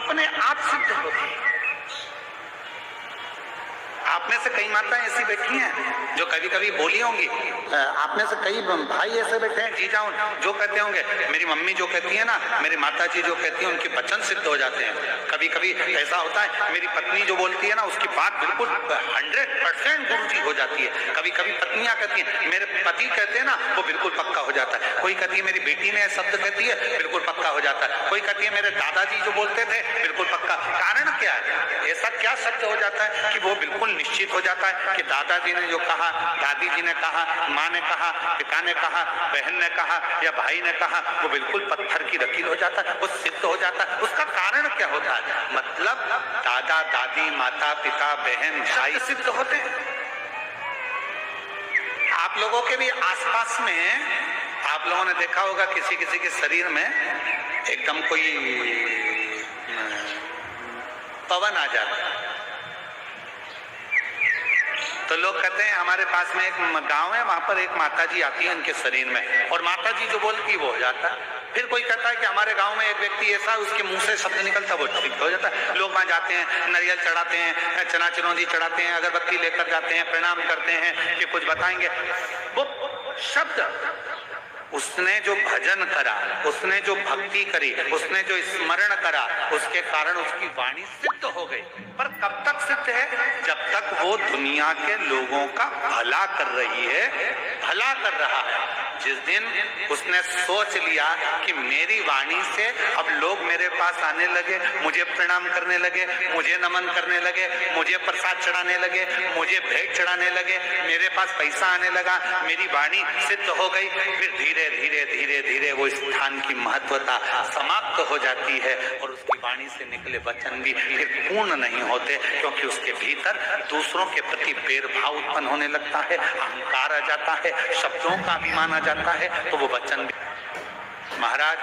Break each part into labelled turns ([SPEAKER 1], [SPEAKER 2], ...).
[SPEAKER 1] अपने आप सिद्ध होती है। आप में से कई माताएं ऐसी बैठी हैं जो कभी कभी बोली होंगी, आप में से कई भाई ऐसे बैठे हैं जीजा जो कहते होंगे मेरी मम्मी जो कहती है ना, मेरी माता जी जो कहती है उनके वचन सिद्ध हो जाते हैं। कभी कभी ऐसा होता है मेरी पत्नी जो बोलती है ना उसकी बात बिल्कुल 100% गुरुजी हो जाती है। कभी कभी पत्नियां कहती हैं मेरे पति कहते हैं ना वो बिल्कुल पक्का हो जाता है। कोई कहती है मेरी बेटी ने शब्द कहती है बिल्कुल पक्का हो जाता है। कोई कहती है मेरे दादाजी जो बोलते थे बिल्कुल पक्का। कारण क्या है? ऐसा क्या शब्द हो जाता है कि वो बिल्कुल निश्चित हो जाता है कि दादाजी ने जो कहा, दादी जी ने कहा, माँ ने कहा, पिता ने कहा, बहन ने कहा या भाई ने कहा, वो बिल्कुल पत्थर की लकीर हो जाता है, वो सिद्ध हो जाता है। उसका कारण क्या होता है? मतलब दादा दादी माता पिता बहन भाई सिद्ध होते हैं। आप लोगों के भी आसपास में आप लोगों ने देखा होगा किसी किसी के शरीर में एकदम कोई पवन आ जाता है तो लोग कहते हैं हमारे पास में एक गांव है, वहां पर एक माताजी आती है उनके शरीर में और माताजी जो बोलती है वो हो जाता है। फिर कोई कहता है कि हमारे गांव में एक व्यक्ति ऐसा उसके मुंह से शब्द निकलता वो ठीक हो जाता है। लोग वहां जाते हैं, नारियल चढ़ाते हैं, चना चिरौंजी चढ़ाते हैं, अगरबत्ती लेकर जाते हैं, प्रणाम करते हैं कि कुछ बताएंगे। वो शब्द उसने जो भजन करा, उसने जो भक्ति करी, उसने जो स्मरण करा, उसके कारण उसकी वाणी सिद्ध हो गई। पर कब तक सिद्ध है? जब तक वो दुनिया के लोगों का भला कर रही है, भला कर रहा है। जिस दिन उसने सोच लिया कि मेरी वाणी से अब लोग मेरे पास आने लगे, मुझे प्रणाम करने लगे, मुझे नमन करने लगे, मुझे प्रसाद चढ़ाने लगे, मुझे भेंट चढ़ाने लगे, मेरे पास पैसा आने लगा, मेरी वाणी सिद्ध हो गई, फिर धीरे धीरे धीरे धीरे वो स्थान की महत्वता समाप्त हो जाती है और उसकी वाणी से निकले वचन भी फिर पूर्ण नहीं होते, क्योंकि उसके भीतर दूसरों के प्रति भेदभाव उत्पन्न होने लगता है, अहंकार आ जाता है, शब्दों का अभिमान आ जाता है, तो वो वचन भी। महाराज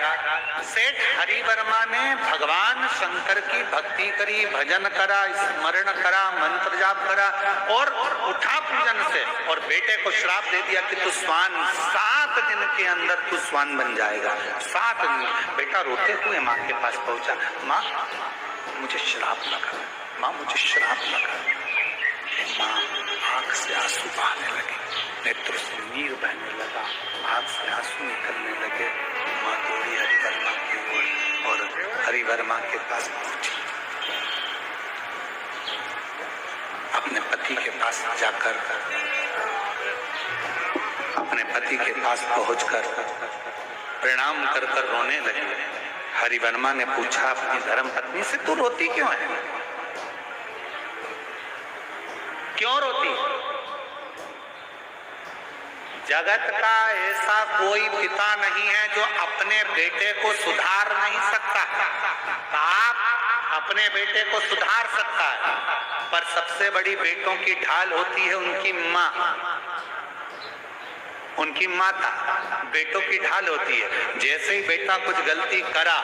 [SPEAKER 1] सेठ हरिवर्मा ने भगवान शंकर की भक्ति करी, भजन करा, स्मरण करा, मंत्र जाप करा और उठा पूजन से और बेटे को श्राप दे दिया कि तू स्वान, 7 दिन के अंदर तू स्वान बन जाएगा। 7 दिन। बेटा रोते हुए माँ के पास पहुंचा, माँ मुझे श्राप लगा, माँ मुझे श्राप लगा। माँ आंख से आंसू बहने लगे, नेत्र से नीर बहने लगा, आंख से आंसू निकलने लगे। माँ दौड़ी हरिवर्मा की ओर और हरिवर्मा के पास पहुंची। अपने पति के पास जाकर, अपने पति के पास पहुंचकर प्रणाम कर कर रोने लगे। हरिवर्मा ने पूछा अपनी धर्म पत्नी से, तू रोती क्यों है? क्यों रोती? जगत का ऐसा कोई पिता नहीं है जो अपने बेटे को सुधार नहीं सकता। बाप अपने बेटे को सुधार सकता है, पर सबसे बड़ी बेटों की ढाल होती है उनकी माँ, उनकी माता। बेटों की ढाल होती है। जैसे ही बेटा कुछ गलती करा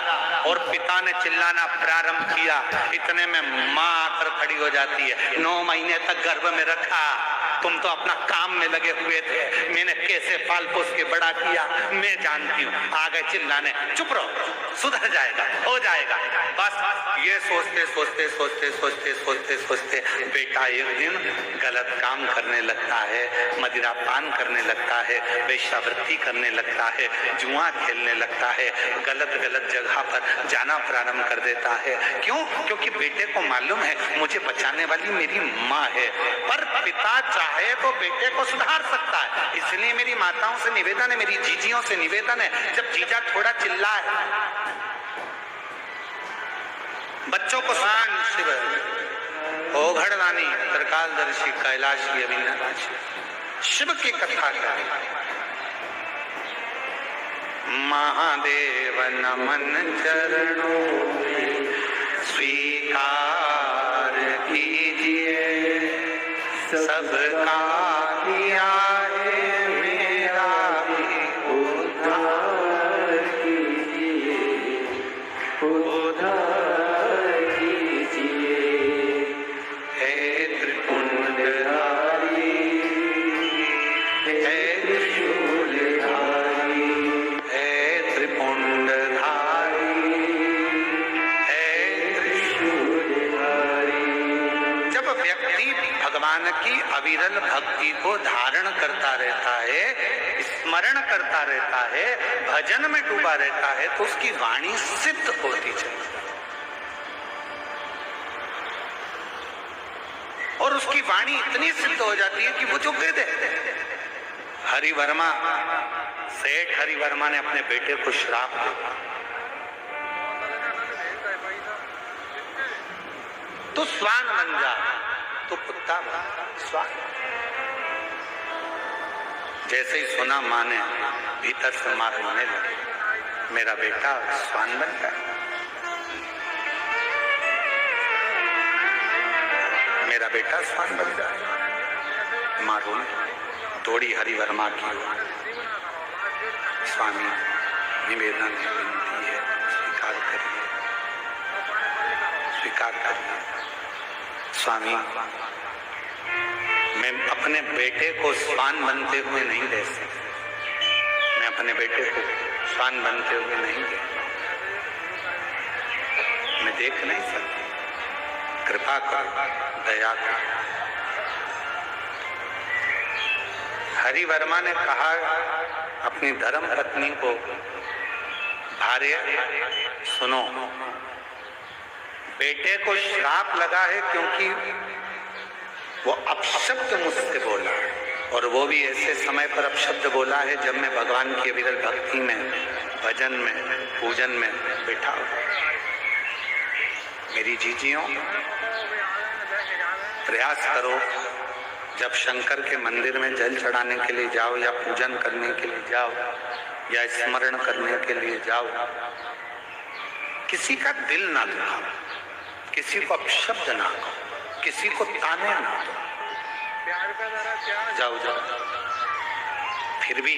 [SPEAKER 1] और पिता ने चिल्लाना प्रारंभ किया, इतने में माँ आकर खड़ी हो जाती है। 9 महीने तक गर्भ में रखा, तुम तो अपना काम में लगे हुए थे, मैंने कैसे पाल पोस के बड़ा किया मैं जानती हूँ। आ गए चिल्लाने, चुप रहो, सुधर जाएगा, हो जाएगा। बस ये सोचते सोचते सोचते सोचते सोचते सोचते बेटा एक दिन गलत काम करने लगता है, मदिरा पान करने लगता है, वेश्यावृत्ति करने लगता है, जुआ खेलने लगता है, गलत गलत जगह पर जाना प्रारंभ कर देता है। क्यों? क्योंकि बेटे को मालूम है मुझे बचाने वाली मेरी माँ है, पर पिता चाहे तो बेटे को सुधार सकता है। इसलिए मेरी माताओं से निवेदन है, मेरी जीजियों से निवेदन है, जब जीजा थोड़ा चिल्लाए, बच्चों को शांत शिव ओघड़दानी त्रिकालदर्शी कैलाशी अविनाशी शिव की कथा करें। महादेव नमन चरणों में स्वीकार कीजिए, सबका किया है मेरा भी उद्धार कीजिए, उद्धार कीजिए। हे त्रिपुंडधारी, हे त्रिशूलधारी, हे त्रिपुंडधारी, हे भगवान की अविरल भक्ति को धारण करता रहता है, स्मरण करता रहता है, भजन में डूबा रहता है, तो उसकी वाणी सिद्ध होती चली और उसकी वाणी इतनी सिद्ध हो जाती है कि वो जो कह दे। हरिवर्मा, सेठ हरिवर्मा ने अपने बेटे को श्राप दिया तो स्वान बन जा, तो कुत्ता बन स्वान। जैसे ही सुना मां ने, भीतर से मां रोने लगी, मेरा बेटा स्वान बन गया, मेरा बेटा स्वान बन गया। मां रोने दौड़ी हरिवर्मा की ओर। स्वामी, निवेदन है, विनती है, स्वीकार करिए, स्वीकार करिए। स्वामी, मैं अपने बेटे को स्वान बनते हुए नहीं देख सकता, मैं अपने बेटे को स्वान बनते हुए नहीं मैं देख नहीं सकता, कृपा कर, दया कर। हरिवर्मा ने कहा अपनी धर्म पत्नी को, भार्य सुनो, बेटे को श्राप लगा है क्योंकि वो अपशब्द मुझसे बोला और वो भी ऐसे समय पर अपशब्द बोला है जब मैं भगवान की अविरल भक्ति में, भजन में, पूजन में बैठा हूं। मेरी जीजियों, प्रयास करो, जब शंकर के मंदिर में जल चढ़ाने के लिए जाओ या पूजन करने के लिए जाओ या स्मरण करने के लिए जाओ, किसी का दिल ना दुखाओ, किसी को अपशब्द ना कहो, किसी को ताने ना दो, जाओ जाओ। फिर भी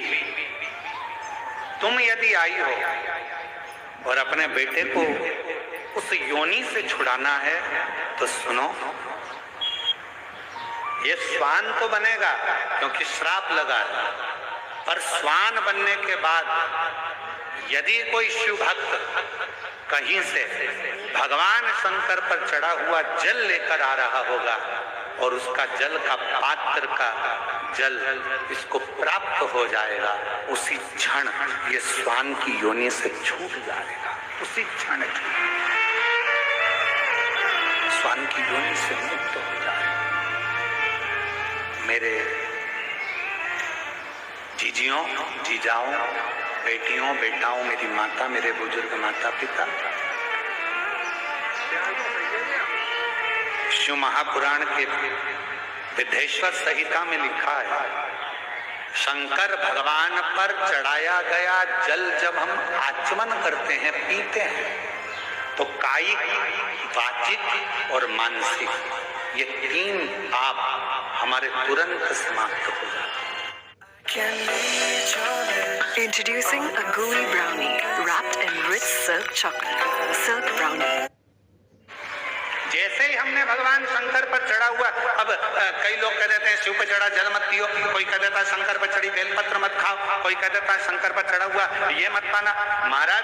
[SPEAKER 1] तुम यदि आई हो और अपने बेटे को उस योनि से छुड़ाना है तो सुनो, ये स्वान तो बनेगा क्योंकि श्राप लगा है, पर स्वान बनने के बाद यदि कोई शिव भक्त कहीं से भगवान शंकर पर चढ़ा हुआ जल लेकर आ रहा होगा और उसका जल का पात्र का जल इसको प्राप्त हो जाएगा, उसी क्षण ये स्वान की योनि से छूट जाएगा, उसी क्षण स्वान की योनि से मुक्त हो जाएगा। मेरे जीजियों, जीजाओं, बेटियों, बेटाओं, मेरी माता, मेरे बुजुर्ग माता पिता, शिव महापुराण के विद्धेश्वर संहिता में लिखा है, शंकर भगवान पर चढ़ाया गया जल जब हम आचमन करते हैं, पीते हैं, तो कायिक, वाचिक और मानसिक ये तीन पाप हमारे तुरंत समाप्त हो जाते हैं।
[SPEAKER 2] Introducing a gooey brownie wrapped in rich silk chocolate. Silk brownie.
[SPEAKER 1] जैसे ही हमने भगवान शंकर पर चढ़ा हुआ, अब कई लोग कह देते हैं शिव पर चढ़ा जल मत पियो, कोई कह देता है शंकर पर चढ़ी बेलपत्र मत खाओ, कोई कह देता है शंकर पर चढ़ा हुआ ये मत पाना। महाराज,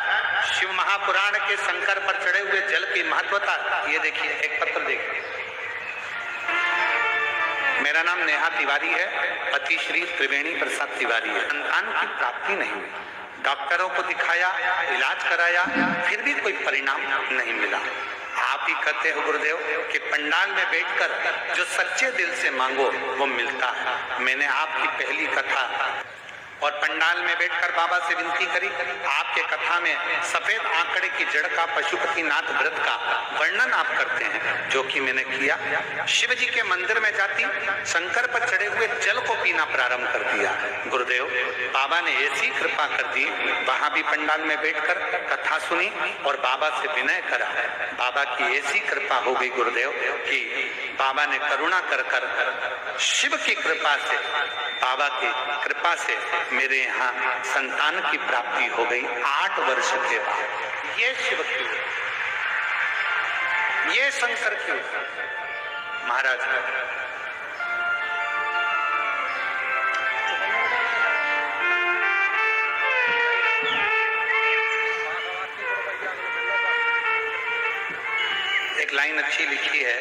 [SPEAKER 1] शिव महापुराण के शंकर पर चढ़े हुए जल की महत्वता ये देखिए, एक पत्र देखिए। मेरा नाम नेहा तिवारी है, पति श्री त्रिवेणी प्रसाद तिवारी है। संतान की प्राप्ति नहीं हुई, डॉक्टरों को दिखाया, इलाज कराया, फिर भी कोई परिणाम नहीं मिला। आप ही कहते हो गुरुदेव कि पंडाल में बैठकर जो सच्चे दिल से मांगो वो मिलता है। मैंने आपकी पहली कथा और पंडाल में बैठकर बाबा से विनती करी, आपके कथा में सफेद आंकड़े की जड़ का, पशुपतिनाथ व्रत का वर्णन आप करते हैं, जो कि मैंने किया। शिव जी के मंदिर में जाती, शंकर पर चढ़े हुए जल को पीना प्रारंभ कर दिया। गुरुदेव, बाबा ने ऐसी कृपा कर दी, वहां भी पंडाल में बैठकर कथा सुनी और बाबा से विनय करा। बाबा की ऐसी कृपा हो गई गुरुदेव कि बाबा ने करुणा कर कर शिव की कृपा से, बाबा की कृपा से मेरे यहाँ संतान की प्राप्ति हो गई 8 वर्ष के बाद। ये शिव क्यों, ये शंकर क्यों? महाराज, एक लाइन अच्छी लिखी है,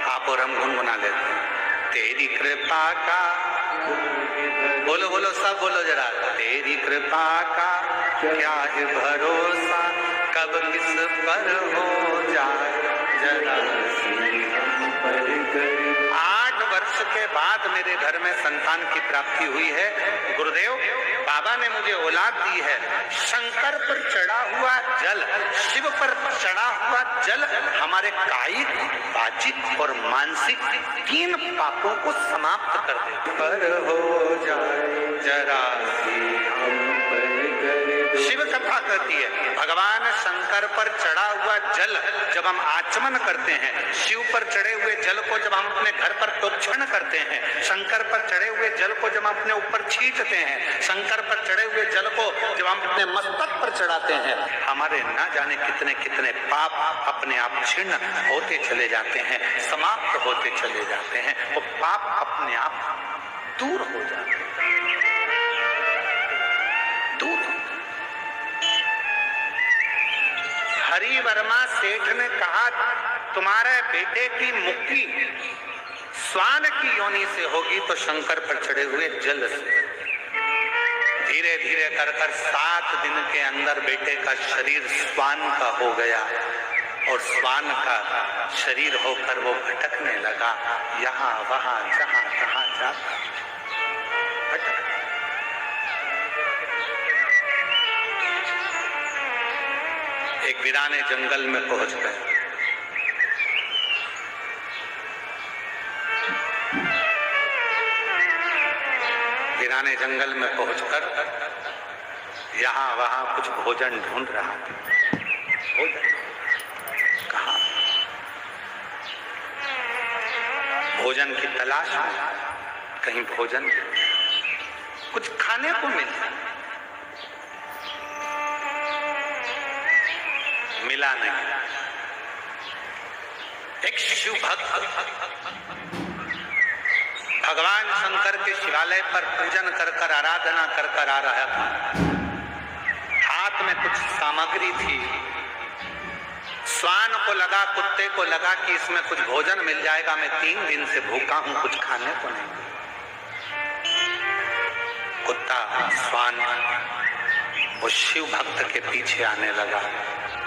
[SPEAKER 1] आप और हम गुनगुना लेते हैं। तेरी कृपा का, बोलो बोलो सब बोलो जरा, तेरी कृपा का क्या है भरोसा, कब किस पर हो जाए जरा। 8 वर्ष के बाद मेरे घर में संतान की प्राप्ति हुई है। गुरुदेव बाबा ने मुझे औलाद दी है। शंकर पर चढ़ा हुआ जल, शिव पर चढ़ा हुआ जल हमारे कायिक, वाचिक और मानसिक 3 पापों को समाप्त कर दे। पर हो जाए जरा शिव कथा कहती है, भगवान शंकर पर चढ़ा हुआ जल जब हम आचमन करते हैं, शिव पर चढ़े हुए जल को जब हम अपने घर पर प्रोक्षण करते हैं, शंकर पर चढ़े हुए जल को जब हम अपने ऊपर छींचते हैं, शंकर पर चढ़े हुए जल को जब हम अपने मस्तक पर चढ़ाते हैं, हमारे ना जाने कितने कितने पाप अपने आप छिन्न होते चले जाते हैं, समाप्त होते चले जाते हैं। वो पाप अपने आप दूर हो जाते हैं, दूर। हरि वर्मा सेठ ने कहा, तुम्हारे बेटे की मुक्ति स्वान की योनि से होगी तो शंकर पर चढ़े हुए जल से। धीरे धीरे कर 7 दिन के अंदर बेटे का शरीर स्वान का हो गया और स्वान का शरीर होकर वो भटकने लगा, यहाँ वहां जहां तहां जाता भटक। एक वीराने जंगल में पहुंच गए। वीराने जंगल में पहुंचकर यहाँ वहां कुछ भोजन ढूंढ रहा था। भोजन कहाँ? भोजन की तलाश में, कहीं भोजन कुछ खाने को मिला नहीं। एक शिव भक्त भगवान शंकर के शिवालय पर पूजन कर आराधना कर आ रहा था। हाथ में कुछ सामग्री थी। स्वान को लगा, कुत्ते को लगा कि इसमें कुछ भोजन मिल जाएगा, मैं 3 दिन से भूखा हूं, कुछ खाने को नहीं। कुत्ता स्वान वो शिव भक्त के पीछे आने लगा।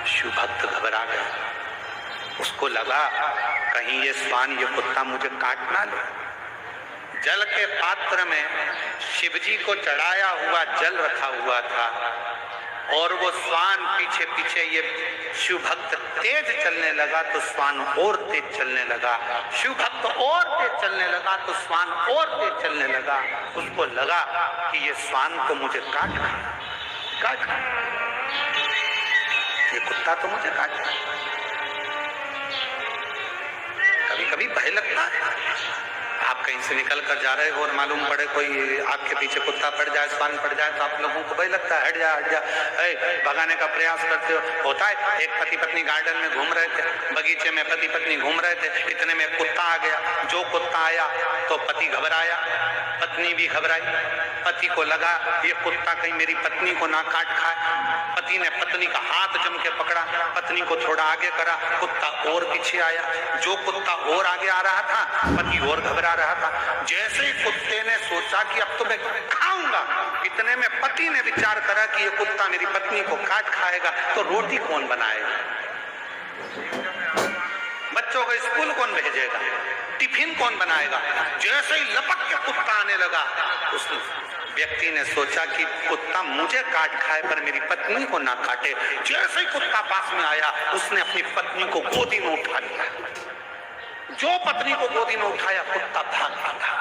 [SPEAKER 1] शिव भक्त घबरा गया। उसको लगा कहीं ये स्वान, ये कुत्ता मुझे काट ना ले। जल के पात्र में शिवजी को चढ़ाया हुआ जल रखा हुआ था और वो स्वान पीछे पीछे, ये शिव भक्त तेज चलने लगा तो स्वान और तेज चलने लगा। शिव भक्त और तेज चलने लगा तो स्वान और तेज चलने लगा। उसको लगा कि ये स्वान को मुझे काट ये कुत्ता तो मुझे काट। कभी कभी भय लगता है। आप कहीं से निकल कर जा रहे हो और मालूम पड़े कोई आपके पीछे कुत्ता पड़ जाए, स्वान पड़ जाए, तो आप लोगों को भय लगता है, हट जा भगाने का प्रयास करते हो। होता है। एक पति पत्नी गार्डन में घूम रहे थे, बगीचे में पति पत्नी घूम रहे थे, इतने में कुत्ता आ गया। जो कुत्ता आया तो पति घबराया, पत्नी भी घबराई। पति को लगा ये कुत्ता कहीं मेरी पत्नी को ना काट खाए। पति ने पत्नी का हाथ जम के पकड़ा, पत्नी को थोड़ा आगे करा, कुत्ता और पीछे आया। जो कुत्ता और आगे आ रहा था, पति और घबरा रहा था। जैसे ही कुत्ते ने सोचा कि अब तो मैं खाऊंगा, इतने में पति ने विचार करा कि ये कुत्ता मेरी पत्नी को काट खाएगा, तो रोटी कौन बनाएगा, बच्चों को स्कूल कौन भेजेगा, टिफिन कौन बनाएगा। जैसे ही लपक के कुत्ता आने लगा, उस व्यक्ति ने सोचा कि कुत्ता मुझे काट खाए पर मेरी पत्नी को ना काटे। जैसे ही कुत्ता पास में आया, उसने अपनी पत्नी को गोदी में उठा लिया। जो पत्नी को गोदी में उठाया, कुत्ता भागा था।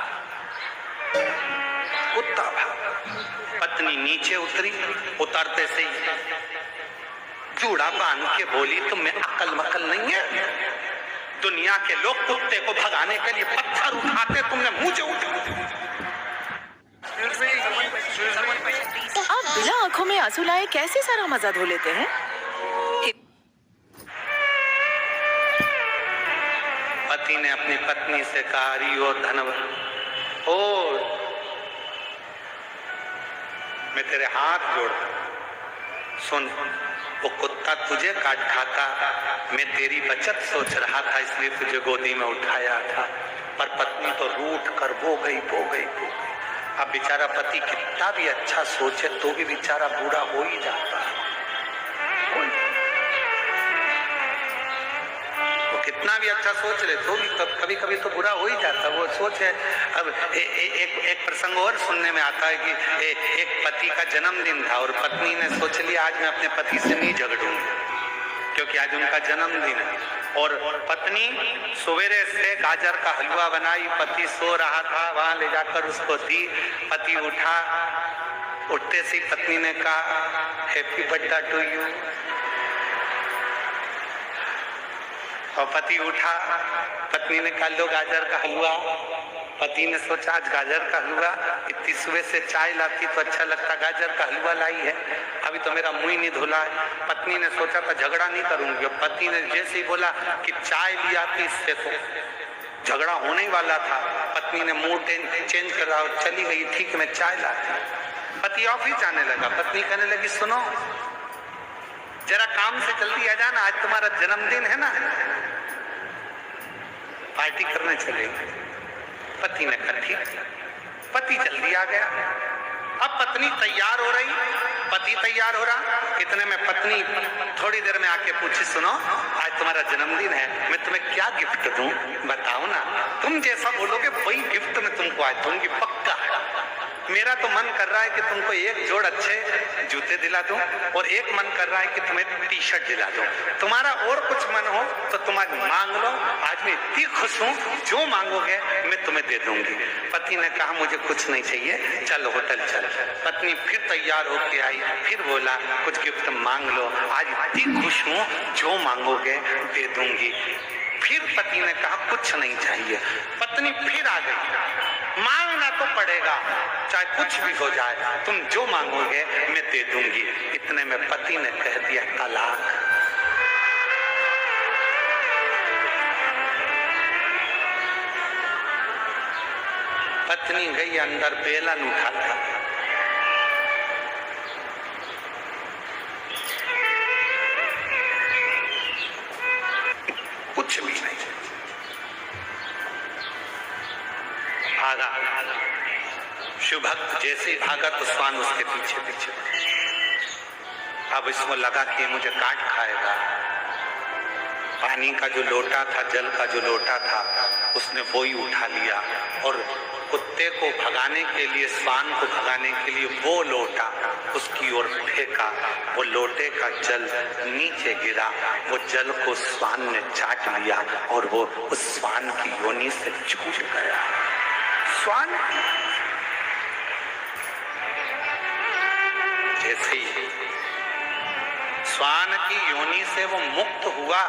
[SPEAKER 1] कुत्ता भागा। पत्नी नीचे उतरी, उतरते से ही जूड़ा बांध के बोली, तुम्हें अकल मकल नहीं है? दुनिया के लोग कुत्ते को भगाने के लिए पत्थर उठाते, तुमने मुझे उठाया।
[SPEAKER 3] आप बिना आंखों में आंसू लाए कैसे सारा मजा धो लेते हैं?
[SPEAKER 1] पति ने अपनी पत्नी से कहा, रियो धनवन, ओ मैं तेरे हाथ जोड़ता, सुन, वो कुत्ता तुझे काट खाता, मैं तेरी बचत सोच रहा था, इसलिए तुझे गोदी में उठाया था। पर पत्नी तो रूठ कर वो गई। अब बेचारा पति कितना भी अच्छा सोचे तो भी बेचारा बूढ़ा हो ही जाता है। वो कितना भी अच्छा सोच ले तो भी कभी कभी तो बुरा हो ही जाता है। वो सोच है। अब एक प्रसंग और सुनने में आता है कि एक पति का जन्मदिन था और पत्नी ने सोच लिया आज मैं अपने पति से नहीं झगड़ूंगी क्योंकि आज उनका जन्मदिन है। और पत्नी सवेरे से गाजर का हलवा बनाई, पति सो रहा था, वहां ले जाकर उसको दी। पति उठा, उठते से पत्नी ने कहा हैप्पी बर्थडे टू यू। और पति उठा, पत्नी ने कहा लो गाजर का हलवा। पति ने सोचा आज गाजर का हलवा, इतनी सुबह से चाय लाती तो अच्छा लगता, गाजर का हलवा लाई है, अभी तो मेरा मुंह ही नहीं धुला है। पत्नी ने सोचा था झगड़ा नहीं करूंगी। और पति ने जैसे ही बोला कि चाय ले आती, इससे तो झगड़ा होने ही वाला था। पत्नी ने मूड चेंज करा और चली गई, ठीक मैं चाय लाती। पति ऑफिस जाने लगा। पत्नी कहने लगी सुनो जरा काम से जल्दी आ जाना, आज तुम्हारा जन्मदिन है ना, पार्टी करने चलेंगे। पति ने कहा ठीक। पति जल्दी आ गया। अब पत्नी तैयार हो रही, पति तैयार हो रहा। इतने में पत्नी थोड़ी देर में आके पूछी सुनो आज तुम्हारा जन्मदिन है, मैं तुम्हें क्या गिफ्ट दूं बताओ ना। तुम जैसा बोलोगे वही गिफ्ट मैं तुमको आज दूंगी पक्का। मेरा तो मन कर रहा है कि तुमको एक जोड़ अच्छे जूते दिला दूं और एक मन कर रहा है कि तुम्हें टी शर्ट दिला दूं। तुम्हारा और कुछ मन हो तो तुम आज मांग लो, आज मैं इतनी खुश हूं, जो मांगोगे मैं तुम्हें दे दूंगी। पति ने कहा मुझे कुछ नहीं चाहिए, चल होटल चल। पत्नी फिर तैयार होके आई, फिर बोला कुछ गिफ्ट मांग लो, आज इतनी खुश हूं, जो मांगोगे दे दूंगी। फिर पति ने कहा कुछ नहीं चाहिए। पत्नी फिर आ गई, मांगना तो पड़ेगा चाहे कुछ भी हो जाए, तुम जो मांगोगे मैं दे दूंगी। इतने में पति ने कह दिया तलाक। पत्नी गई अंदर बेलन उठाता, कुछ भी नहीं भागा। शिव भक्त जैसे भागा तो स्वान उसके पीछे पीछे। अब इसको लगा कि मुझे काट खाएगा। पानी का जो लोटा था, जल का जो लोटा था, उसने वो ही उठा लिया और कुत्ते को भगाने के लिए, स्वान को भगाने के लिए वो लोटा उसकी ओर फेंका। वो लोटे का जल नीचे गिरा, वो जल को स्वान ने चाट लिया और वो उस स्वान की योनि से छूट गया। स्वान जैसे ही स्वान की योनि से वो मुक्त हुआ,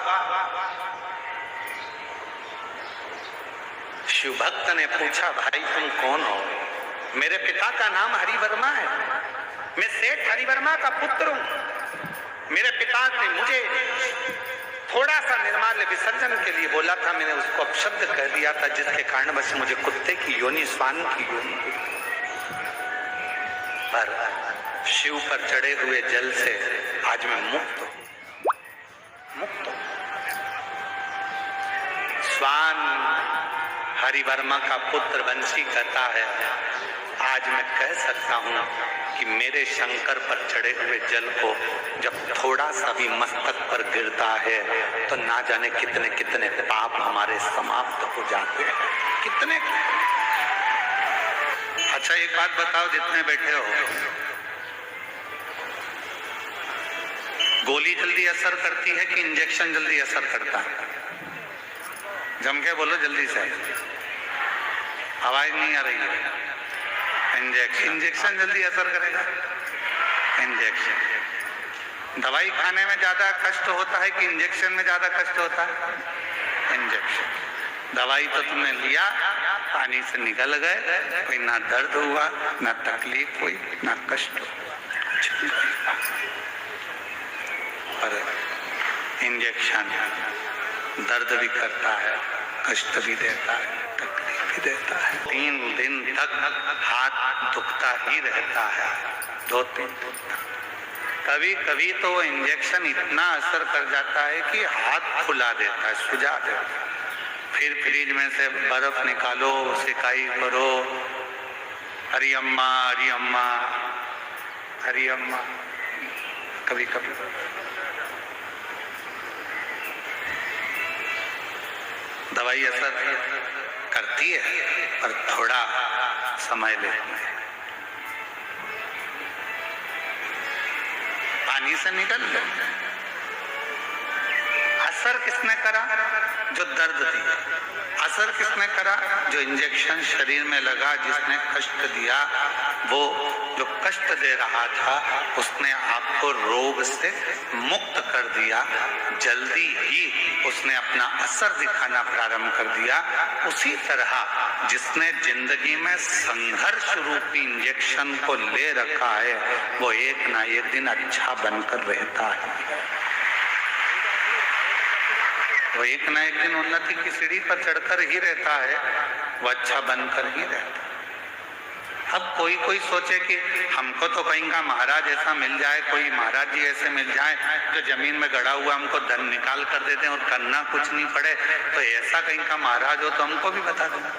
[SPEAKER 1] शिव भक्त ने पूछा भाई तुम कौन हो? मेरे पिता का नाम हरिवर्मा है, मैं सेठ हरिवर्मा का पुत्र हूं। मेरे पिता ने मुझे थोड़ा सा निर्माल्य विसर्जन के लिए बोला था, मैंने उसको अपशब्द कह दिया था जिसके कारण बस मुझे कुत्ते की योनि, स्वान की योनि। पर शिव पर चढ़े हुए जल से आज मैं मुक्त हूं। स्वान हरिवर्मा का पुत्र वंशी कहता है आज मैं कह सकता हूं कि मेरे शंकर पर चढ़े हुए जल को जब थोड़ा सा भी मस्तक पर गिरता है तो ना जाने कितने कितने पाप हमारे समाप्त हो जाते हैं। कितने। अच्छा एक बात बताओ जितने बैठे हो, गोली जल्दी असर करती है कि इंजेक्शन जल्दी असर करता है? जम के बोलो जल्दी से, आवाज नहीं आ रही है। इंजेक्शन जल्दी असर करेगा। इंजेक्शन दवाई खाने में ज्यादा कष्ट होता है कि इंजेक्शन में ज्यादा कष्ट होता है? इंजेक्शन। दवाई तो तुमने लिया, पानी से निकल गए, कोई ना दर्द हुआ, ना तकलीफ हुई, ना कष्ट हुआ। पर इंजेक्शन दर्द भी करता है, कष्ट भी देता है, तकलीफ भी देता है। 3 दिन तक हाथ दुखता ही रहता है, 2-3 दिन तक। कभी कभी तो इंजेक्शन इतना असर कर जाता है कि हाथ फुला देता है, सुझा देता है। फिर फ्रिज में से बर्फ निकालो, सिकाई करो, हरी अम्मा हरी अम्मा हरी अम्मा। कभी कभी दवाई असर करती है पर थोड़ा समय लेती है। पानी से निकल लो। असर किसने करा? जो दर्द दिया। असर किसने करा? जो इंजेक्शन शरीर में लगा, जिसने कष्ट दिया, वो जो कष्ट दे रहा था उसने आपको रोग से मुक्त कर दिया। जल्दी ही उसने अपना असर दिखाना प्रारंभ कर दिया। उसी तरह जिसने जिंदगी में संघर्ष रूपी इंजेक्शन को ले रखा है वो एक ना एक दिन अच्छा बनकर रहता है। वो एक ना एक दिन उन्नति की सीढ़ी पर चढ़कर ही रहता है, वो अच्छा बनकर ही रहता है। अब कोई कोई सोचे कि हमको तो कहीं का महाराज ऐसा मिल जाए, कोई महाराज जी ऐसे मिल जाए जो जमीन में गड़ा हुआ हमको धन निकाल कर देते हैं और करना कुछ नहीं पड़े, तो ऐसा कहीं का महाराज हो तो हमको भी बता देना,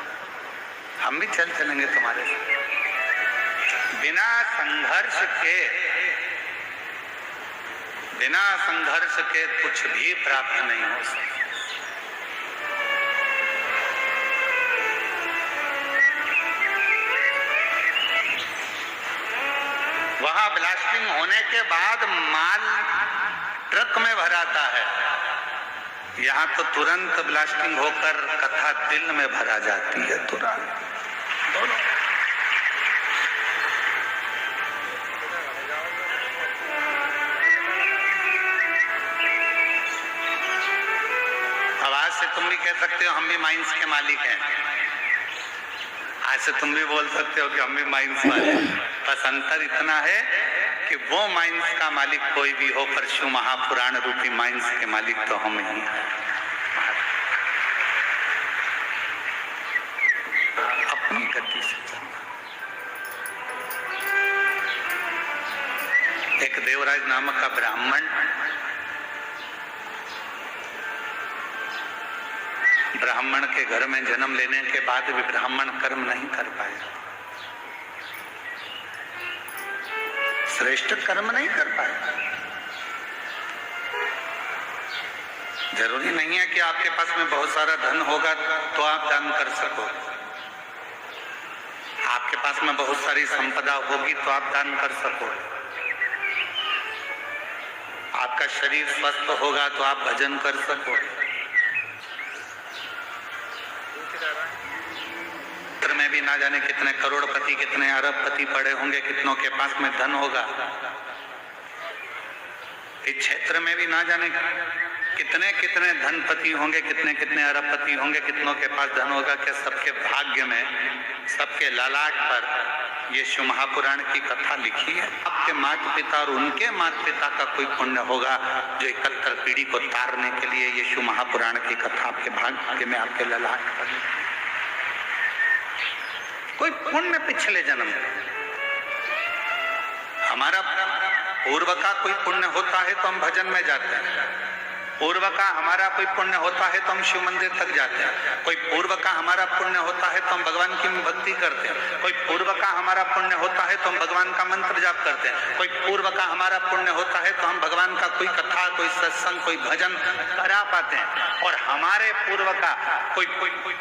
[SPEAKER 1] हम भी चलेंगे तुम्हारे साथ। बिना संघर्ष के कुछ भी प्राप्त नहीं हो सकता। वहां ब्लास्टिंग होने के बाद माल ट्रक में भराता है, यहाँ तो तुरंत ब्लास्टिंग होकर कथा दिल में भरा जाती है। तुरंत दोनों। अब आज से तुम भी कह सकते हो हम भी माइंस के मालिक हैं। आज से तुम भी बोल सकते हो कि हम भी माइंस वाले। बस अंतर इतना है कि वो माइंस का मालिक कोई भी हो, पर शिव महापुराण रूपी माइंस के मालिक तो हम ही हैं। अपनी गति से चलना। एक देवराज नामक का ब्राह्मण के घर में जन्म लेने के बाद भी ब्राह्मण कर्म नहीं कर पाया, श्रेष्ठ कर्म नहीं कर पाया। जरूरी नहीं है कि आपके पास में बहुत सारा धन होगा तो आप दान कर सको। आपके पास में बहुत सारी संपदा होगी तो आप दान कर सको। आपका शरीर स्वस्थ होगा तो आप भजन कर सको। में भी ना जाने कितने करोड़पति, कितने अरबपति पड़े होंगे, कितनों के पास में धन होगा। इस क्षेत्र में भी ना जाने कितने कितने धनपति होंगे, कितने कितने अरबपति होंगे, कितनों के पास धन होगा। क्या सबके भाग्य में, सबके ललाट पर ये शिव महापुराण की कथा लिखी है? आपके माता पिता और उनके माता पिता का कोई पुण्य होगा जो 71 पीढ़ी को तारने के लिए ये शिव महापुराण की कथा आपके भाग्य में, आपके ललाट पर कोई पुण्य पिछले जन्म में। हमारा पूर्व का कोई पुण्य होता है तो हम भजन में जाते हैं। पूर्व का हमारा कोई पुण्य होता है तो हम शिव मंदिर तक जाते हैं। कोई पूर्व का हमारा पुण्य होता है तो हम भगवान की भक्ति करते हैं। कोई पूर्व का हमारा पुण्य होता है तो हम भगवान का मंत्र जाप करते हैं। कोई पूर्व का हमारा पुण्य होता है तो हम भगवान का कोई कथा, कोई सत्संग, कोई भजन करा पाते हैं। और हमारे पूर्व का कोई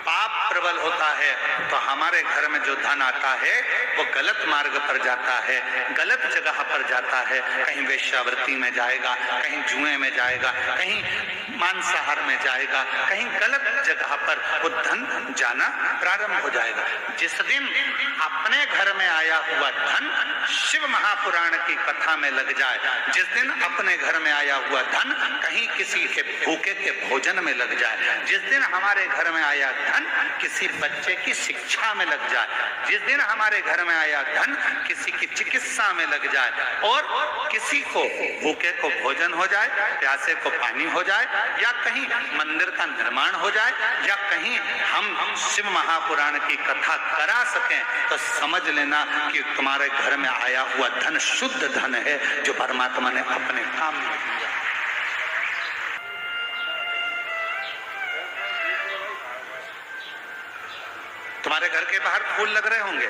[SPEAKER 1] पाप प्रबल होता है तो हमारे घर में जो धन आता है वो गलत मार्ग पर जाता है, गलत जगह पर जाता है। कहीं वेश्यावृत्ति में जाएगा, कहीं जुए में जाएगा, कहीं मांसाहार में जाएगा, कहीं गलत जगह पर वो धन जाना प्रारंभ हो जाएगा। जिस दिन अपने घर में आया हुआ धन शिव महापुराण की कथा में लग जाए, जिस दिन अपने घर में आया हुआ धन कहीं किसी के भूखे के भोजन में लग जाए, जिस दिन हमारे घर में आया धन किसी बच्चे की शिक्षा में लग जाए, जिस दिन हमारे घर में आया धन किसी की चिकित्सा में लग जाए, और किसी को भूखे को भोजन हो जाए, प्यासे को पानी हो जाए, या कहीं मंदिर का निर्माण हो जाए, या कहीं हम शिव महापुराण की कथा करा सकें, तो समझ लेना कि तुम्हारे घर में आया हुआ धन शुद्ध धन है जो परमात्मा ने अपने काम में दिया। तुम्हारे घर के बाहर फूल लग रहे होंगे,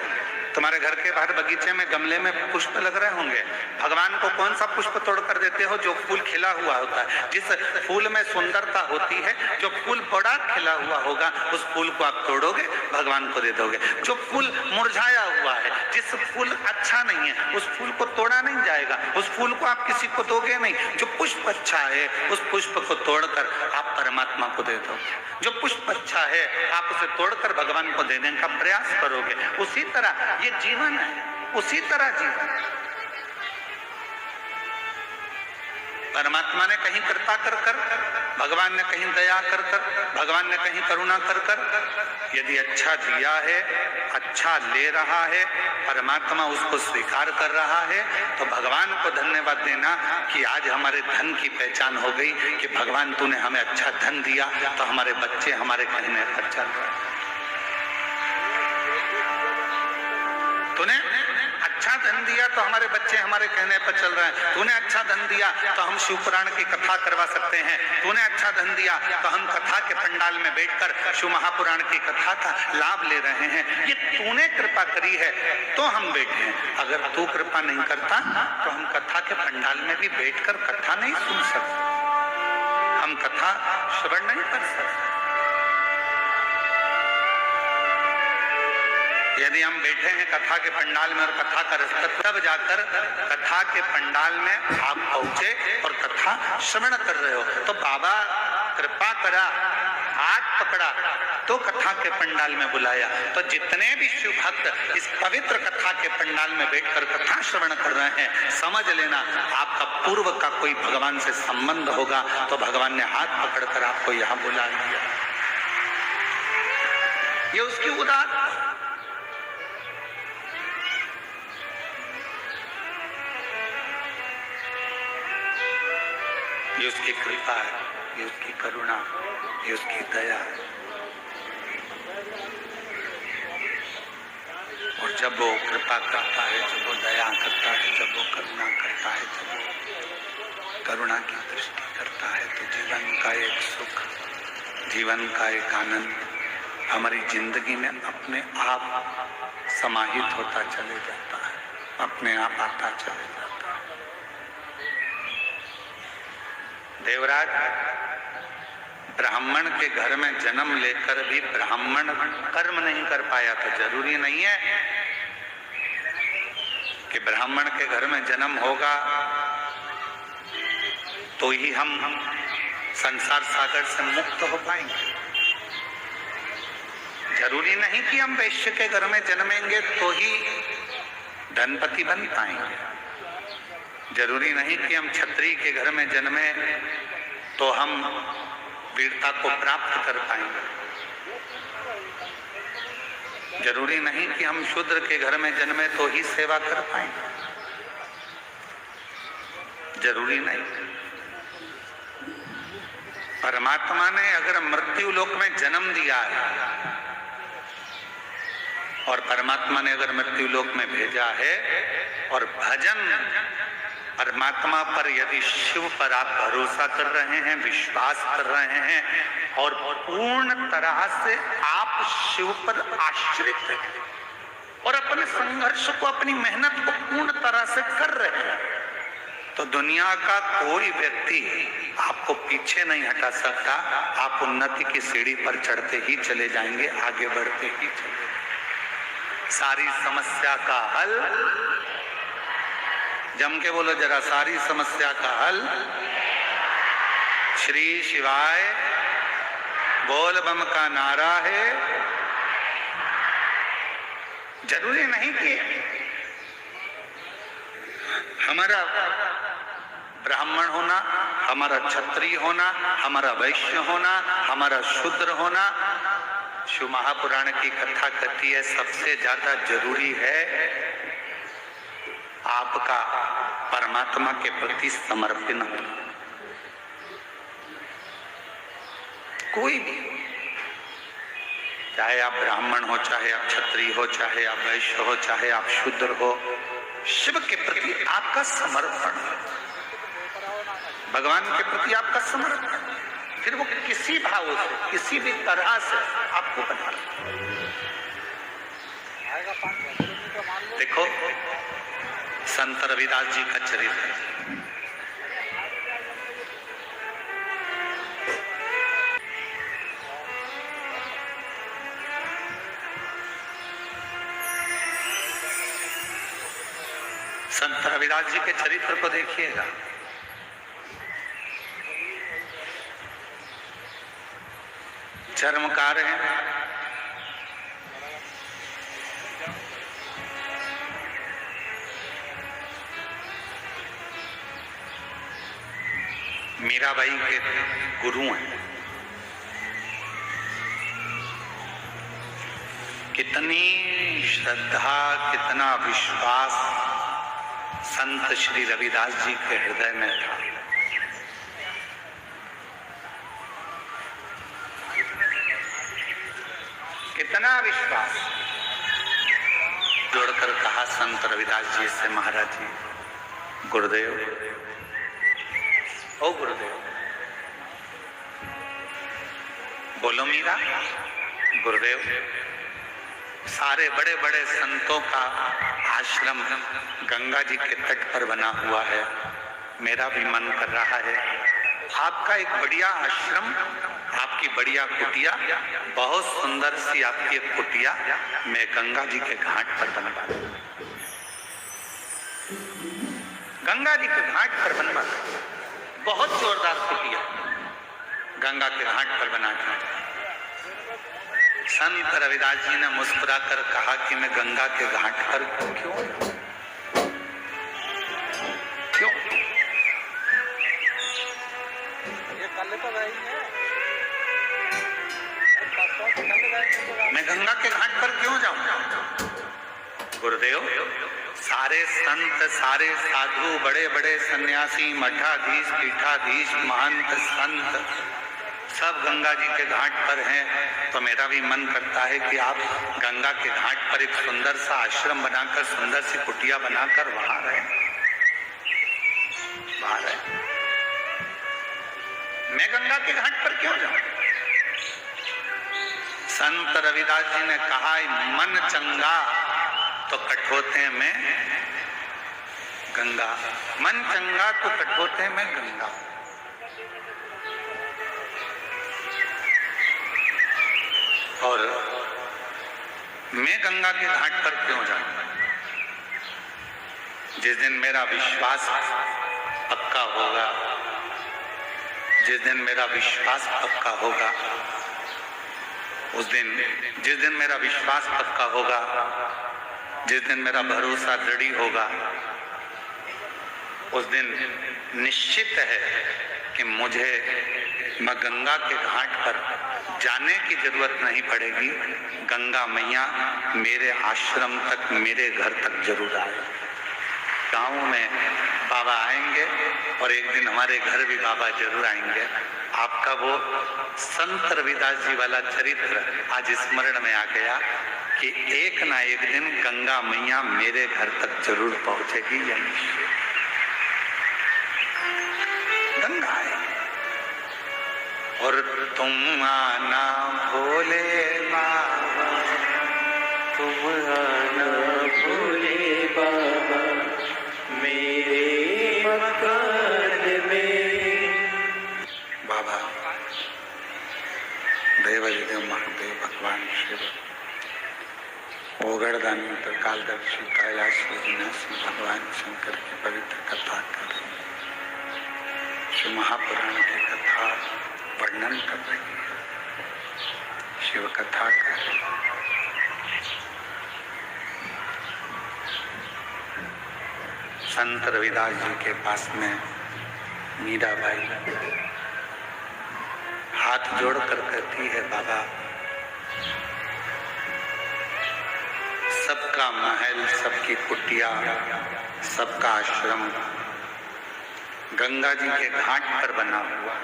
[SPEAKER 1] तुम्हारे घर के बाहर बगीचे में गमले में पुष्प लग रहे होंगे। भगवान को कौन सा पुष्प तोड़ कर देते हो? जो फूल खिला हुआ होता है। जिस फूल में सुंदरता होती है, जो फूल बड़ा खिला हुआ होगा, उस फूल को आप तोड़ोगे, भगवान को दे दोगे। जो फूल मुरझाया हुआ है, जिस फूल अच्छा नहीं है, उस फूल को तोड़ा नहीं जाएगा, उस फूल को आप किसी को दोगे नहीं। जो पुष्प अच्छा है, उस पुष्प को तोड़कर आप परमात्मा को दे दोगे। जो पुष्प अच्छा है, आप उसे तोड़कर भगवान को देने का प्रयास करोगे। उसी तरह ये जीवन है, उसी तरह जीवन। परमात्मा ने कहीं कृपा कर कर, भगवान ने कहीं दया कर कर, भगवान ने कहीं करुणा कर कर। यदि अच्छा दिया है, अच्छा ले रहा है, परमात्मा उसको स्वीकार कर रहा है, तो भगवान को धन्यवाद देना कि आज हमारे धन की पहचान हो गई कि भगवान तूने हमें अच्छा धन दिया, तो हमारे बच्चे हमारे कहने पर चल रहे हैं। तूने अच्छा धन दिया तो हमारे बच्चे हमारे कहने पर चल रहे हैं। तूने अच्छा धन दिया तो हम शिव पुराण की कथा करवा सकते हैं। तूने अच्छा धन दिया तो हम कथा के पंडाल में बैठकर शिव महापुराण की कथा का लाभ ले रहे हैं। ये तूने कृपा करी है तो हम बैठे हैं। अगर तू कृपा नहीं करता तो हम कथा के पंडाल में भी बैठकर कथा नहीं सुन सकते, हम कथा श्रवण नहीं कर सकते। यदि हम बैठे हैं कथा के पंडाल में और कथा का रस, तब जाकर कथा के पंडाल में आप पहुंचे और कथा श्रवण कर रहे हो, तो बाबा कृपा करा, हाथ पकड़ा तो कथा के पंडाल में बुलाया। तो जितने भी शिव भक्त इस पवित्र कथा के पंडाल में बैठकर कथा श्रवण कर रहे हैं, समझ लेना आपका पूर्व का कोई भगवान से संबंध होगा, तो भगवान ने हाथ पकड़कर आपको यहाँ बुला लिया। ये उसकी उदार, ये उसकी कृपा है, ये उसकी करुणा, ये उसकी दया। और जब वो कृपा करता है, जब वो दया करता है, जब वो करुणा करता है, जब वो करुणा की दृष्टि करता है, तो जीवन का एक सुख, जीवन का एक आनंद हमारी जिंदगी में अपने आप समाहित होता चले जाता है, अपने आप आता चले जाता है। देवराज ब्राह्मण के घर में जन्म लेकर भी ब्राह्मण कर्म नहीं कर पाया, तो जरूरी नहीं है कि ब्राह्मण के घर में जन्म होगा तो ही हम संसार सागर से मुक्त हो पाएंगे। जरूरी नहीं कि हम वैश्य के घर में जन्मेंगे तो ही धनपति बन पाएंगे। जरूरी नहीं कि हम क्षत्रिय के घर में जन्मे तो हम वीरता को प्राप्त कर पाएंगे। जरूरी नहीं कि हम शूद्र के घर में जन्मे तो ही सेवा कर पाएंगे। जरूरी नहीं। परमात्मा ने अगर मृत्यु लोक में जन्म दिया है और परमात्मा ने अगर मृत्यु लोक में भेजा है, और भजन परमात्मा पर, यदि शिव पर आप भरोसा कर रहे हैं, विश्वास कर रहे हैं और पूर्ण तरह से आप शिव पर आश्रित हैं और अपने संघर्ष को, अपनी मेहनत को पूर्ण तरह से कर रहे हैं, तो दुनिया का कोई व्यक्ति आपको पीछे नहीं हटा सकता। आप उन्नति की सीढ़ी पर चढ़ते ही चले जाएंगे, आगे बढ़ते ही चले। सारी समस्या का हल, जम के बोलो जरा, सारी समस्या का हल श्री शिवाय बोल बम का नारा है। जरूरी नहीं कि हमारा ब्राह्मण होना, हमारा क्षत्रिय होना, हमारा वैश्य होना, हमारा शूद्र होना। शिव महापुराण की कथा कहती है सबसे ज्यादा जरूरी है आपका परमात्मा के प्रति समर्पण होना। कोई भी, चाहे आप ब्राह्मण हो, चाहे आप क्षत्रिय हो, चाहे आप वैश्य हो, चाहे आप शूद्र हो, शिव के प्रति आपका समर्पण, भगवान के प्रति आपका समर्पण, फिर वो किसी भाव से, किसी भी तरह से आपको बना। देखो संत रविदास जी का चरित्र, संत रविदास जी के चरित्र को देखिएगा। चर्मकार हैं, मीराबाई के गुरु हैं। कितनी श्रद्धा, कितना विश्वास संत श्री रविदास जी के हृदय में था। कितना विश्वास। जोड़कर कहा संत रविदास जी से, महाराज जी, गुरुदेव, ओ गुरुदेव, बोलो मीरा। गुरुदेव, सारे बड़े बड़े संतों का आश्रम गंगा जी के तट पर बना हुआ है, मेरा भी मन कर रहा है आपका एक बढ़िया आश्रम, आपकी बढ़िया कुटिया, बहुत सुंदर सी आपकी एक कुटिया मैं गंगा जी के घाट पर बनवा दूं। गंगा जी के घाट पर बनवा दूं, बहुत जोरदार कुटिया गंगा के घाट पर बना दूं। संत रविदास जी ने मुस्कुराकर कहा कि मैं गंगा के घाट पर क्यों? मैं गंगा के घाट पर क्यों जाऊं? गुरुदेव, सारे संत, सारे साधु, बड़े बड़े सन्यासी, मठाधीश, पीठाधीश, महंत, संत सब गंगा जी के घाट पर हैं, तो मेरा भी मन करता है कि आप गंगा के घाट पर एक सुंदर सा आश्रम बनाकर, सुंदर सी कुटिया बनाकर वहां रहें। मैं गंगा के घाट पर क्यों जाऊं? संत रविदास जी ने कहा, मन चंगा तो कठोते में गंगा, मन चंगा तो कठोते में गंगा। और मैं गंगा के घाट पर क्यों जाऊं? जिस दिन मेरा विश्वास पक्का होगा, जिस दिन मेरा विश्वास पक्का होगा, उस दिन, जिस दिन मेरा विश्वास पक्का होगा, जिस दिन मेरा भरोसा दृढ़ होगा, उस दिन निश्चित है कि मुझे मैं गंगा के घाट पर जाने की जरूरत नहीं पड़ेगी। गंगा मैया मेरे आश्रम तक, मेरे घर तक जरूर आए। गाँव में बाबा आएंगे और एक दिन हमारे घर भी बाबा जरूर आएंगे। आपका वो संत रविदास जी वाला चरित्र आज स्मरण में आ गया कि एक ना एक दिन गंगा मैया मेरे घर तक जरूर पहुंचेगी। यही गंगा है। और तुम आना भोले बाबा, तुम आना भोले बाबा मेरे मकान में। बाबा देवाधिदेव महादेव भगवान शिव, ओगड़दानी त्रिकालदर्शी कैलाश विनाशी भगवान शंकर की पवित्र कथा कर रही है, शिव महापुराण की कथा वर्णन कर रही है, शिव कथा कर रही है। संत रविदास जी के पास में मीराबाई हाथ जोड़कर कहती है, बाबा सबका महल, सबकी कुटिया, सबका आश्रम गंगा जी के घाट पर बना हुआ।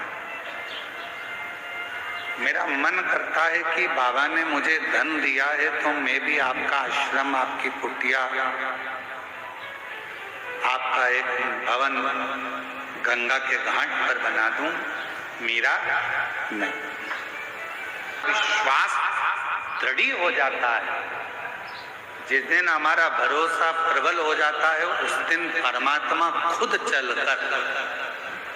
[SPEAKER 1] मेरा मन करता है कि बाबा ने मुझे धन दिया है तो मैं भी आपका आश्रम, आपकी कुटिया, आपका एक भवन गंगा के घाट पर बना दूं। मीरा नहीं। विश्वास दृढ़ हो जाता है जिस दिन हमारा भरोसा प्रबल हो जाता है उस दिन परमात्मा खुद चलकर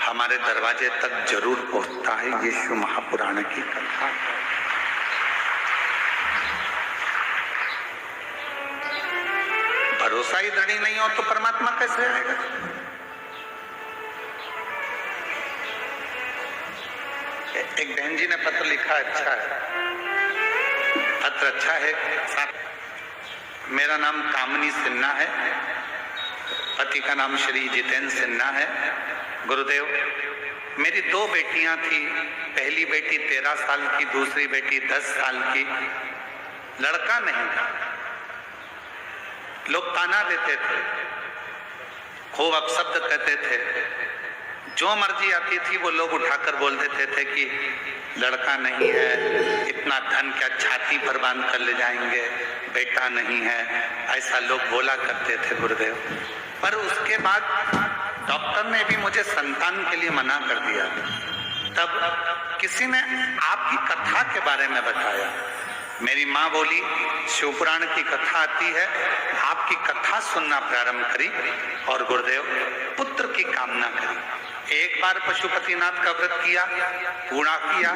[SPEAKER 1] हमारे दरवाजे तक जरूर पहुंचता है। यीशु महापुराण की कथा। भरोसा ही दृढ़ नहीं हो तो परमात्मा कैसे आएगा? एक बहन जी ने पत्र लिखा, अच्छा है पत्र, अच्छा है। मेरा नाम कामनी सिन्हा है, पति का नाम श्री जितेंद्र सिन्हा है। गुरुदेव, मेरी 2 बेटियां थी। पहली बेटी 13 साल की, दूसरी बेटी 10 साल की। लड़का नहीं था। लोग ताना देते थे, खूब अपशब्द कहते थे। जो मर्जी आती थी वो लोग उठाकर बोल देते थे कि लड़का नहीं है, इतना धन क्या छाती पर बांध कर ले जाएंगे, बेटा नहीं है, ऐसा लोग बोला करते थे गुरुदेव। पर उसके बाद डॉक्टर ने भी मुझे संतान के लिए मना कर दिया। तब किसी ने आपकी कथा के बारे में बताया। मेरी माँ बोली शिवपुराण की कथा आती है, आपकी कथा सुनना प्रारंभ करी और गुरुदेव पुत्र की कामना करी। एक बार पशुपतिनाथ का व्रत किया, पूरा किया,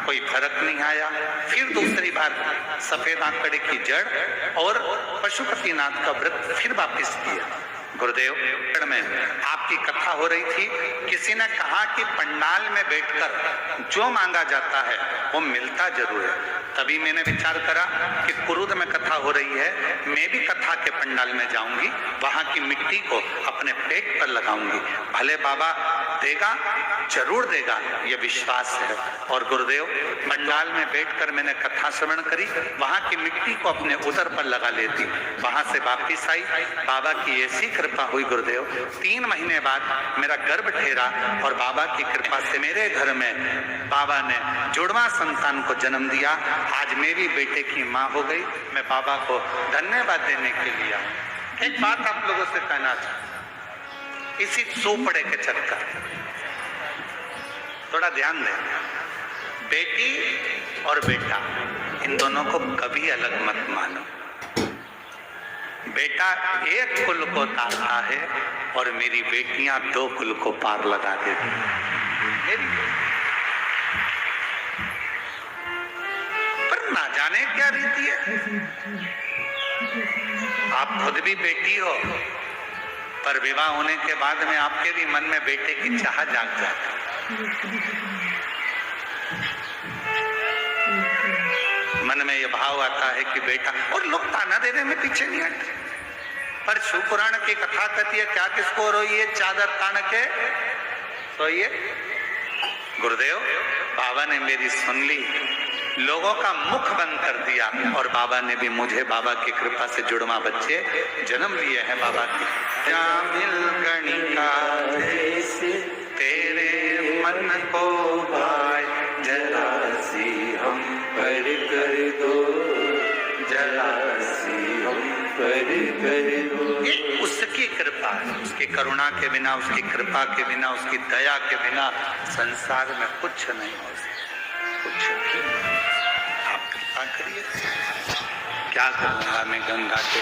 [SPEAKER 1] कोई फर्क नहीं आया। फिर दूसरी बार सफेद आंकड़े की जड़ और पशुपतिनाथ का व्रत फिर वापिस किया। गुरुदेव में आपकी कथा हो रही थी, किसी ने कहा कि पंडाल में बैठकर जो मांगा जाता है वो मिलता जरूर है। तभी मैंने विचार करा कि कुरुद में कथा हो रही है, मैं भी कथा के पंडाल में जाऊंगी, वहां की मिट्टी को अपने पेट पर लगाऊंगी, भले बाबा देगा, जरूर देगा, ये विश्वास है। और गुरुदेव पंडाल में बैठकर मैंने कथा श्रवण करी, वहां की मिट्टी को अपने उदर पर लगा लेती, वहां से वापिस आई। बाबा की ऐसी कृपा हुई गुरुदेव, 3 महीने बाद मेरा गर्भ ठहरा और बाबा की कृपा से मेरे घर में बाबा ने जुड़वा संतान को जन्म दिया। आज मेरी बेटे की माँ हो गई। मैं बाबा को धन्यवाद देने के लिए आया। एक बात आप लोगों से कहना चाहूं, इसी चोपड़े के चक्कर थोड़ा ध्यान दें। बेटी और बेटा इन दोनों को कभी अलग मत मानो। बेटा एक कुल को तारता है और मेरी बेटियां 2 कुल को पार लगा देती हैं। पर ना जाने क्या रीति है। आप खुद भी बेटी हो, पर विवाह होने के बाद में आपके भी मन में बेटे की चाह जाग जाती है। मन में यह भाव आता है कि बेटा, और लोग ताना देने में पीछे नहीं हटते। पर शिवपुराण की कथा कहती है, क्या किसको रोइए, चादर तान के सोइए। गुरुदेव बाबा ने मेरी सुन ली, लोगों का मुख बंद कर दिया और बाबा ने भी मुझे बाबा की कृपा से जुड़वा बच्चे जन्म लिए हैं। बाबा की तेरे मन को भाई जरा सी हम पर कर दो, जरा सी हम पर कर दो। ये उसकी कृपा है, उसकी करुणा के बिना, उसकी कृपा के बिना, उसकी दया के बिना संसार में कुछ नहीं हो सकता, कुछ भी। आप कृपा करिए, क्या करूँगा मैं गंगा के